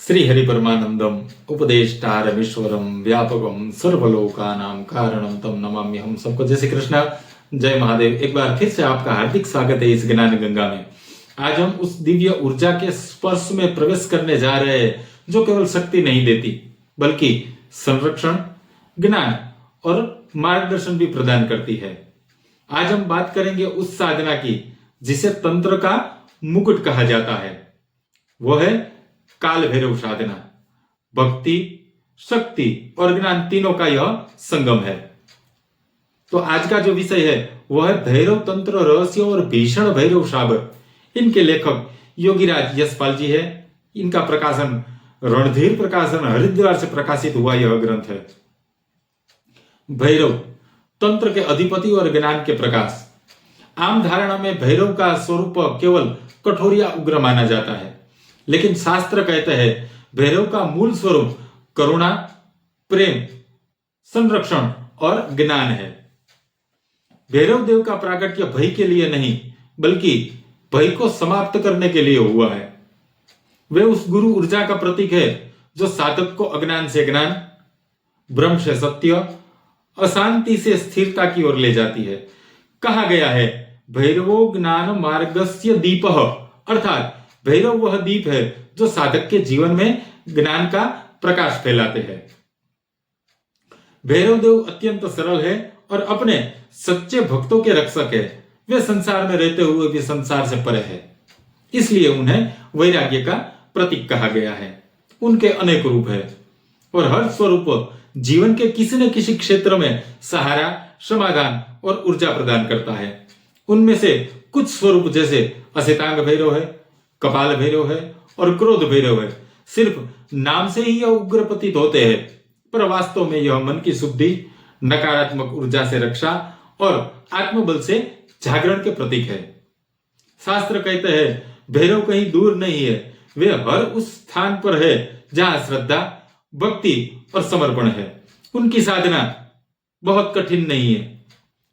श्री हरि परमानंदम उपदेष्टारमीश्वरम व्यापकम सर्वलोकानां कारणम तम नमामि। हम सबको जय श्री कृष्ण, जय महादेव। एक बार फिर से आपका हार्दिक स्वागत है इस ज्ञान गंगा में। आज हम उस दिव्य ऊर्जा के स्पर्श में प्रवेश करने जा रहे हैं जो केवल शक्ति नहीं देती बल्कि संरक्षण, ज्ञान और मार्गदर्शन भी प्रदान करती है। आज हम बात करेंगे उस साधना की जिसे तंत्र का मुकुट कहा जाता है। वो है काल भैरव साधना। भक्ति, शक्ति और ज्ञान तीनों का यह संगम है। तो आज का जो विषय है वह है भैरव तंत्र रहस्य और भीषण भैरव सागर। इनके लेखक योगीराज यशपाल जी है। इनका प्रकाशन रणधीर प्रकाशन हरिद्वार से प्रकाशित हुआ यह ग्रंथ है। भैरव तंत्र के अधिपति और ज्ञान के प्रकाश। आम धारणा में भैरव का स्वरूप केवल कठोर या उग्र माना जाता है, लेकिन शास्त्र कहते हैं भैरव का मूल स्वरूप करुणा, प्रेम, संरक्षण और ज्ञान है। भैरव देव का प्राकट्य भय के लिए नहीं बल्कि भय को समाप्त करने के लिए हुआ है। वे उस गुरु ऊर्जा का प्रतीक है जो साधक को अज्ञान से ज्ञान, ब्रह्म से सत्य, अशांति से स्थिरता की ओर ले जाती है। कहा गया है भैरवो ज्ञान मार्गस्य दीपः, अर्थात भैरव वह दीप है जो साधक के जीवन में ज्ञान का प्रकाश फैलाते हैं। भैरव देव अत्यंत सरल है और अपने सच्चे भक्तों के रक्षक है। वे संसार में रहते हुए भी संसार से परे है, इसलिए उन्हें वैराग्य का प्रतीक कहा गया है। उनके अनेक रूप है और हर स्वरूप जीवन के किसी न किसी क्षेत्र में सहारा, समाधान और ऊर्जा प्रदान करता है। उनमें से कुछ स्वरूप जैसे असितांग भैरव है, कपाल भैरव है और क्रोध भैरव है सिर्फ नाम से ही यह उग्र प्रतीत होते हैं, पर वास्तव में यह मन की शुद्धि, नकारात्मक ऊर्जा से रक्षा और आत्मबल से जागरण के प्रतीक है। शास्त्र कहते हैं भैरव कहीं दूर नहीं है, वे हर उस स्थान पर है जहां श्रद्धा, भक्ति और समर्पण है। उनकी साधना बहुत कठिन नहीं है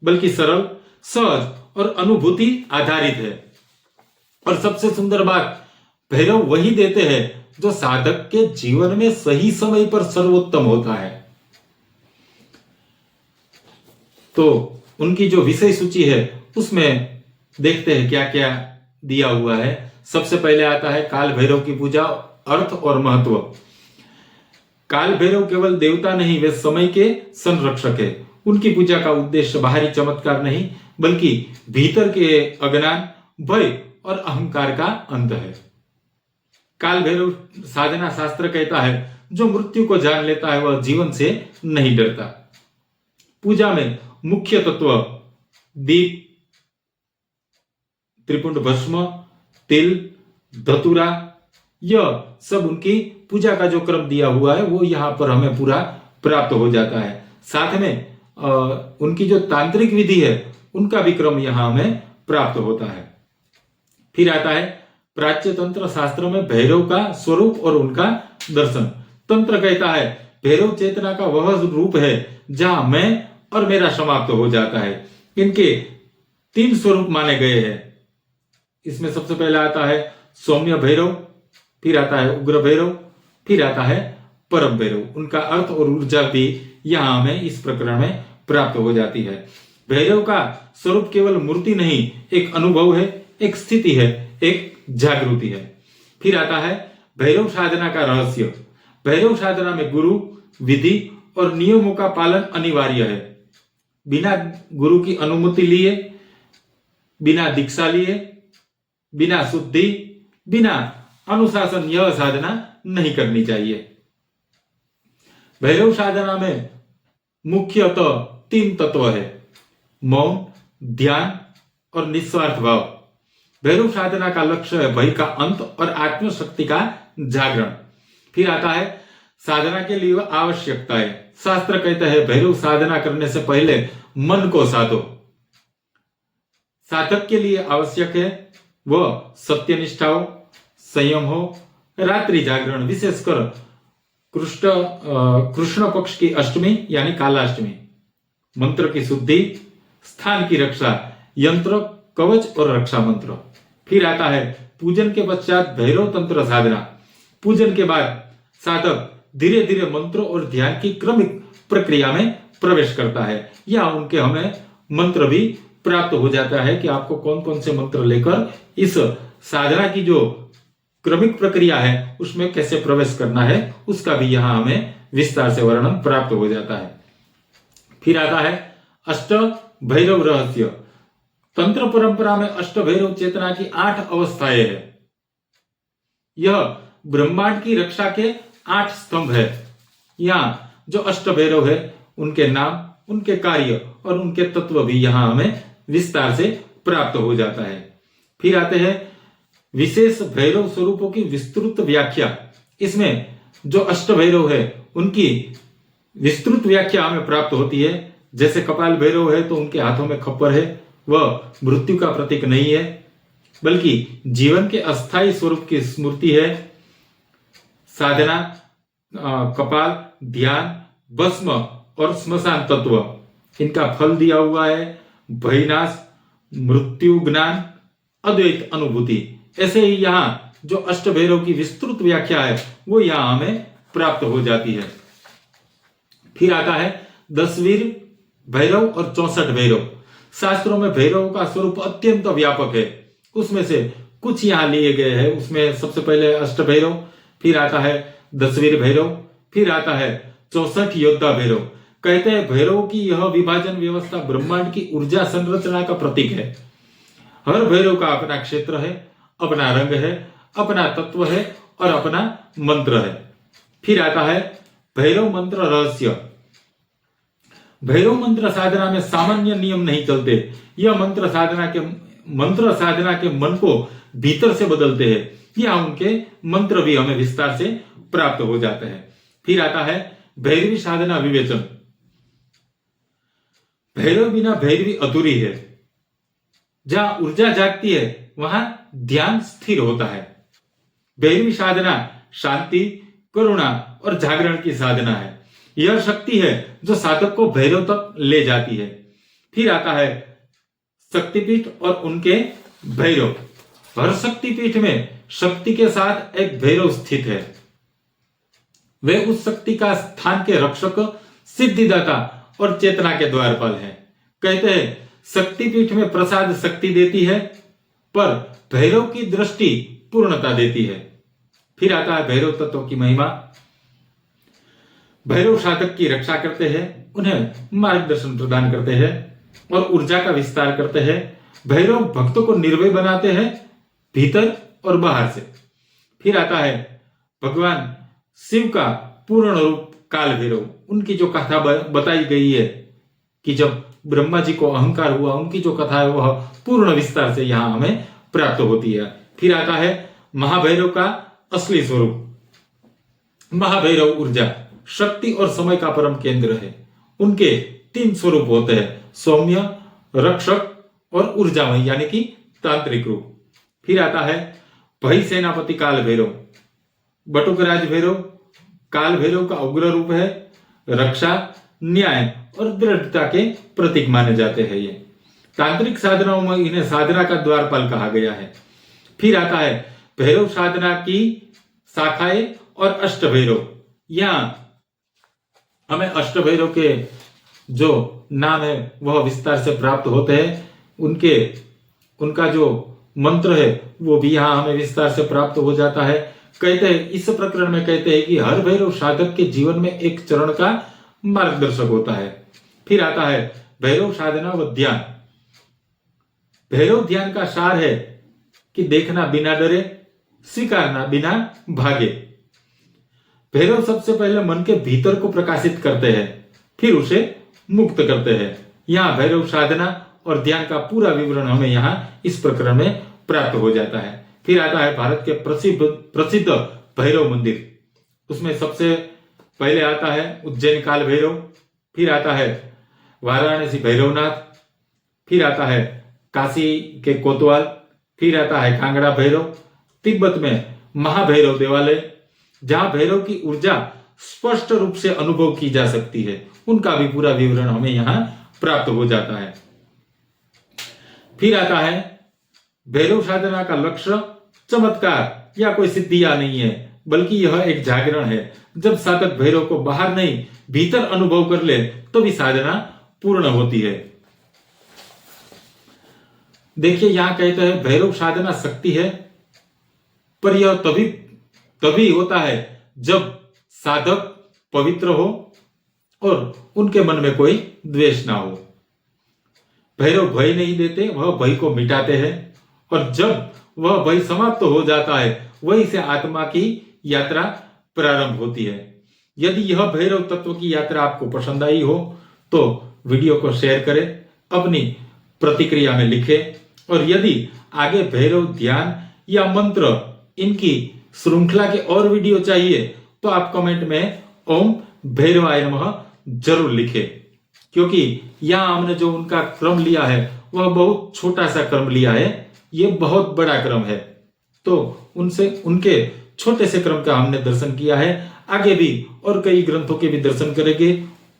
बल्कि सरल, सहज और अनुभूति आधारित है। और सबसे सुंदर बात, भैरव वही देते हैं जो साधक के जीवन में सही समय पर सर्वोत्तम होता है। तो उनकी जो विषय सूची है उसमें देखते हैं क्या क्या दिया हुआ है। सबसे पहले आता है काल भैरव की पूजा, अर्थ और महत्व। काल भैरव केवल देवता नहीं, वे समय के संरक्षक है। उनकी पूजा का उद्देश्य बाहरी चमत्कार नहीं बल्कि भीतर के अज्ञान, भय और अहंकार का अंत है। काल भैरव साधना शास्त्र कहता है जो मृत्यु को जान लेता है वह जीवन से नहीं डरता। पूजा में मुख्य तत्व दीप, त्रिपुंड भस्म, तिल, धतूरा, यह सब उनकी पूजा का जो क्रम दिया हुआ है वो यहाँ पर हमें पूरा प्राप्त हो जाता है। साथ में उनकी जो तांत्रिक विधि है उनका भी क्रम यहाँ हमें प्राप्त होता है। फिर आता है प्राच्य तंत्र शास्त्र में भैरव का स्वरूप और उनका दर्शन। तंत्र कहता है भैरव चेतना का वह रूप है जहां मैं और मेरा समाप्त हो जाता है। इनके 3 स्वरूप माने गए हैं। इसमें सबसे पहला आता है सौम्य भैरव, फिर आता है उग्र भैरव, फिर आता है परम भैरव। उनका अर्थ और ऊर्जा भी यहां हमें इस प्रकरण में प्राप्त हो जाती है। भैरव का स्वरूप केवल मूर्ति नहीं, एक अनुभव है, एक स्थिति है, एक जागृति है। फिर आता है भैरव साधना का रहस्य। भैरव साधना में गुरु, विधि और नियमों का पालन अनिवार्य है। बिना गुरु की अनुमति लिए, बिना दीक्षा लिए, बिना शुद्धि, बिना अनुशासन यह साधना नहीं करनी चाहिए। भैरव साधना में मुख्यतः 3 तत्व है, मौन, ध्यान और निस्वार्थ भाव। भैरव साधना का लक्ष्य है भय का अंत और आत्मशक्ति का जागरण। फिर आता है साधना के लिए आवश्यकता है। शास्त्र कहता है भैरव साधना करने से पहले मन को साधो। साधक के लिए आवश्यक है वह सत्यनिष्ठा हो, संयम हो, रात्रि जागरण, विशेषकर कृष्ण पक्ष की अष्टमी यानी कालाष्टमी, मंत्र की शुद्धि, स्थान की रक्षा, यंत्र, कवच और रक्षा मंत्र। फिर आता है पूजन के पश्चात भैरव तंत्र साधना। पूजन के बाद साधक धीरे धीरे मंत्रों और ध्यान की क्रमिक प्रक्रिया में प्रवेश करता है। या उनके हमें मंत्र भी प्राप्त हो जाता है कि आपको कौन कौन से मंत्र लेकर इस साधना की जो क्रमिक प्रक्रिया है उसमें कैसे प्रवेश करना है, उसका भी यहां हमें विस्तार से वर्णन प्राप्त हो जाता है। फिर आता है अष्ट भैरव रहस्य। तंत्र परंपरा में अष्ट भैरव चेतना की 8 अवस्थाएं है। यह ब्रह्मांड की रक्षा के 8 स्तंभ है। यहाँ जो अष्ट भैरव है उनके नाम, उनके कार्य और उनके तत्व भी यहां हमें विस्तार से प्राप्त हो जाता है। फिर आते हैं विशेष भैरव स्वरूपों की विस्तृत व्याख्या। इसमें जो अष्ट भैरव है उनकी विस्तृत व्याख्या हमें प्राप्त होती है। जैसे कपाल भैरव है तो उनके हाथों में खप्पर है, वह मृत्यु का प्रतीक नहीं है बल्कि जीवन के अस्थायी स्वरूप की स्मृति है। साधना, कपाल, ध्यान, भस्म और स्मशान तत्व, इनका फल दिया हुआ है भयनाश, मृत्यु ज्ञान, अद्वैत अनुभूति। ऐसे ही यहाँ जो अष्ट भैरव की विस्तृत व्याख्या है वो यहाँ हमें प्राप्त हो जाती है। फिर आता है 10 वीर भैरव और 64 भैरव। शास्त्रों में भैरव का स्वरूप अत्यंत व्यापक है, उसमें से कुछ यहाँ लिए गए हैं। उसमें सबसे पहले अष्ट भैरव, फिर आता है 10 वीर भैरव, फिर आता है 64 योद्धा भैरव। कहते हैं भैरव की यह विभाजन व्यवस्था ब्रह्मांड की ऊर्जा संरचना का प्रतीक है। हर भैरव का अपना क्षेत्र है, अपना रंग है, अपना तत्व है और अपना मंत्र है। फिर आता है भैरव मंत्र रहस्य। भैरव मंत्र साधना में सामान्य नियम नहीं चलते। यह मंत्र साधना के मन को भीतर से बदलते हैं। या उनके मंत्र भी हमें विस्तार से प्राप्त हो जाते हैं। फिर आता है भैरवी साधना विवेचन। भैरव बिना भैरवी अधूरी है। जहां ऊर्जा जागती है वहां ध्यान स्थिर होता है। भैरवी साधना शांति, करुणा और जागरण की साधना है। यह शक्ति है जो साधक को भैरव तक ले जाती है। फिर आता है शक्तिपीठ और उनके भैरव। हर शक्तिपीठ में शक्ति के साथ एक भैरव स्थित है। वे उस शक्ति का स्थान के रक्षक, सिद्धिदाता और चेतना के द्वारपाल हैं। कहते हैं शक्तिपीठ में प्रसाद शक्ति देती है पर भैरव की दृष्टि पूर्णता देती है। फिर आता है भैरव तत्व की महिमा। भैरव साधक की रक्षा करते हैं, उन्हें मार्गदर्शन प्रदान करते हैं और ऊर्जा का विस्तार करते हैं। भैरव भक्तों को निर्भय बनाते हैं भीतर और बाहर से। फिर आता है भगवान शिव का पूर्ण रूप काल भैरव। उनकी जो कथा बताई गई है कि जब ब्रह्मा जी को अहंकार हुआ, उनकी जो कथा है वह पूर्ण विस्तार से यहां हमें प्राप्त होती है। फिर आता है महाभैरव का असली स्वरूप। महाभैरव ऊर्जा, शक्ति और समय का परम केंद्र है। उनके 3 स्वरूप होते हैं, सौम्य, रक्षक और ऊर्जामय यानी कि तांत्रिक रूप। फिर आता है भय सेनापति काल भैरव। बटुकराज भैरव काल भैरव का उग्र रूप है। रक्षा, न्याय और दृढ़ता के प्रतीक माने जाते हैं। ये तांत्रिक साधनाओं में इन्हें साधना का द्वारपाल कहा गया है। फिर आता है भैरव साधना की शाखाएं और अष्ट भैरव। यहां हमें अष्ट भैरव के जो नाम है वह विस्तार से प्राप्त होते हैं। उनका जो मंत्र है वो भी यहां हमें विस्तार से प्राप्त हो जाता है। कहते हैं इस प्रकरण में कहते हैं कि हर भैरव साधक के जीवन में एक चरण का मार्गदर्शक होता है। फिर आता है भैरव साधना व ध्यान। भैरव ध्यान का सार है कि देखना बिना डरे, स्वीकारना बिना भागे। भैरव सबसे पहले मन के भीतर को प्रकाशित करते हैं, फिर उसे मुक्त करते हैं। यहाँ भैरव साधना और ध्यान का पूरा विवरण हमें यहाँ इस प्रकरण में प्राप्त हो जाता है। फिर आता है भारत के प्रसिद्ध भैरव मंदिर। उसमें सबसे पहले आता है उज्जैन काल भैरव, फिर आता है वाराणसी भैरवनाथ, फिर आता है काशी के कोतवाल, फिर आता है कांगड़ा भैरव। तिब्बत में महाभैरव देवालय, जहां भैरव की ऊर्जा स्पष्ट रूप से अनुभव की जा सकती है, उनका भी पूरा विवरण हमें यहां प्राप्त हो जाता है। फिर आता है भैरव साधना का लक्ष्य चमत्कार या कोई सिद्धियां नहीं है, बल्कि यह एक जागरण है। जब साधक भैरव को बाहर नहीं भीतर अनुभव कर ले तो भी साधना पूर्ण होती है। देखिए यहां कहते हैं भैरव साधना शक्ति है, पर यह तभी होता है जब साधक पवित्र हो और उनके मन में कोई द्वेष ना हो। भैरव भय नहीं देते, वह भय को मिटाते हैं, और जब वह भय समाप्त हो जाता है वहीं से आत्मा की यात्रा प्रारंभ होती है। यदि यह भैरव तत्व की यात्रा आपको पसंद आई हो तो वीडियो को शेयर करें, अपनी प्रतिक्रिया में लिखें, और यदि आगे भैरव ध्यान या मंत्र इनकी श्रृंखला के और वीडियो चाहिए तो आप कमेंट में ओम भैरवाय नमः जरूर लिखें, क्योंकि यहां हमने जो उनका क्रम लिया है वह बहुत छोटा सा क्रम लिया है, ये बहुत बड़ा क्रम है। तो उनके छोटे से क्रम का हमने दर्शन किया है। आगे भी और कई ग्रंथों के भी दर्शन करेंगे,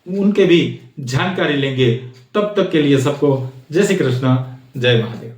उनके भी जानकारी लेंगे। तब तक के लिए सबको जय श्री कृष्ण, जय महादेव।